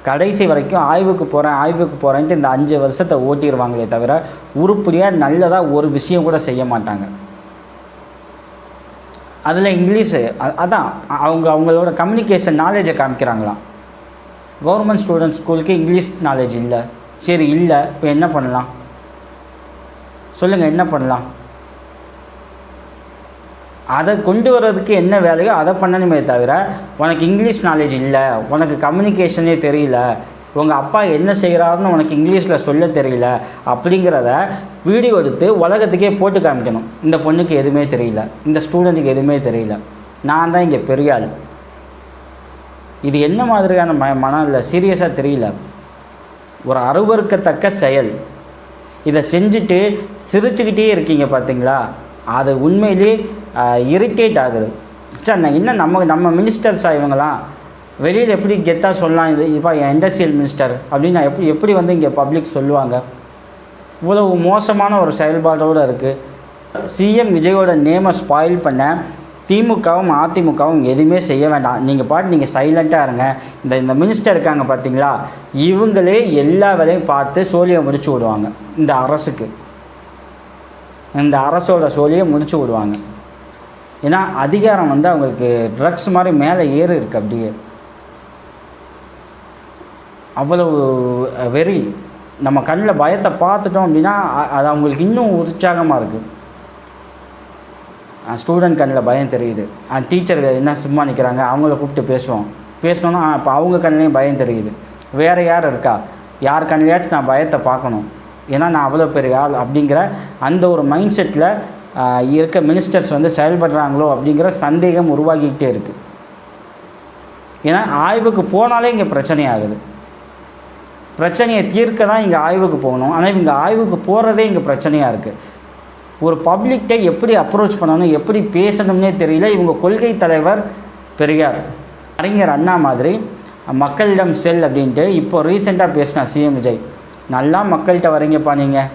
கடைசி வரைக்கும் ஆய்வுக்கு போகிறேன்ட்டு இந்த 5 வருஷத்தை ஓட்டிடுவாங்களே தவிர உருப்படியாக நல்லதாக ஒரு விஷயம் கூட செய்ய மாட்டாங்க. அதில் இங்கிலீஷு அதான் அவங்களோட கம்யூனிகேஷன் நாலேஜை காமிக்கிறாங்களாம். கவர்மெண்ட் ஸ்டூடெண்ட் ஸ்கூலுக்கு இங்கிலீஷ் நாலேஜ் இல்லை. சரி இல்லை, இப்போ என்ன பண்ணலாம் சொல்லுங்கள், என்ன பண்ணலாம்? அதை கொண்டு வர்றதுக்கு என்ன வேலையோ அதை பண்ணணுமே தவிர உனக்கு இங்கிலீஷ் நாலேஜ் இல்லை, உனக்கு கம்யூனிகேஷனே தெரியல, உங்கள் அப்பா என்ன செய்கிறாருன்னு உனக்கு இங்கிலீஷில் சொல்ல தெரியல அப்படிங்கிறத வீடியோ எடுத்து உலகத்துக்கே போட்டு காமிக்கணும். இந்த பொண்ணுக்கு எதுவுமே தெரியல, இந்த ஸ்டூடெண்ட்டுக்கு எதுவுமே தெரியல, நான் தான் இங்கே பெரிய ஆள். இது என்ன மாதிரியான மனம் இல்லை, சீரியஸாக தெரியல. ஒரு அருவருக்கத்தக்க செயல். இதை செஞ்சுட்டு சிரிச்சுக்கிட்டே இருக்கீங்க பார்த்தீங்களா, அது உண்மையிலே இரிட்டேட் ஆகுது. சார் நான் என்ன நம்ம மினிஸ்டர்ஸாக இவங்களாம் வெளியில் எப்படி கெத்தாக சொல்லலாம், இது இப்போ இண்டஸ்ட்ரியல் மினிஸ்டர் அப்படின்னு நான் எப்படி வந்து இங்கே பப்ளிக் சொல்லுவாங்க? இவ்வளவு மோசமான ஒரு செயல்பாடோடு இருக்குது. சிஎம் விஜயோட நேமை ஸ்பாயில் பண்ண திமுகவும் அதிமுகவும் எதுவுமே செய்ய வேண்டாம். நீங்கள் சைலண்ட்டாக இருங்க. இந்த மினிஸ்டர் இருக்காங்க பார்த்தீங்களா, இவங்களே எல்லா வேலையும் பார்த்து சோழியை முடிச்சு விடுவாங்க. இந்த அரசோட சோழியை முடிச்சு விடுவாங்க. ஏன்னா அதிகாரம் வந்து அவங்களுக்கு ட்ரக்ஸ் மாதிரி மேலே ஏறு இருக்குது. அப்படியே அவ்வளவு வெறி. நம்ம கண்ணில் பயத்தை பார்த்துட்டோம் அப்படின்னா அது அவங்களுக்கு இன்னும் உற்சாகமாக இருக்குது. ஸ்டூடெண்ட் கண்ணில் பயம் தெரியுது. டீச்சர் என்ன சும்மா நிற்கிறாங்க, அவங்கள கூப்பிட்டு பேசணுன்னா இப்போ அவங்க கண்ணிலையும் பயம் தெரியுது. வேறு யார் இருக்கா, யார் கண்ணிலையாச்சும் நான் பயத்தை பார்க்கணும், ஏன்னா நான் அவ்வளோ பெரிய ஆள் அப்படிங்கிற அந்த ஒரு மைண்ட் செட்டில் இருக்க மினிஸ்டர்ஸ் வந்து செயல்படுறாங்களோ அப்படிங்கிற சந்தேகம் உருவாகிக்கிட்டே இருக்குது. ஏன்னா ஆய்வுக்கு போனாலே இங்கே பிரச்சனையாகுது. பிரச்சனையை தீர்க்க தான் இங்கே ஆய்வுக்கு போகணும். ஆனால் இவங்க ஆய்வுக்கு போகிறதே இங்கே பிரச்சனையாக இருக்குது. ஒரு பப்ளிக்கை எப்படி அப்ரோச் பண்ணணும், எப்படி பேசணும்னே தெரியல. இவங்க கொள்கை தலைவர் பெரியார், அறிஞர் அண்ணா மாதிரி மக்களிடம் செல் அப்படின்ட்டு இப்போ ரீசெண்டாக பேசினா சிஎம் விஜய். நல்லா மக்கள்கிட்ட வரீங்கப்பா நீங்கள்,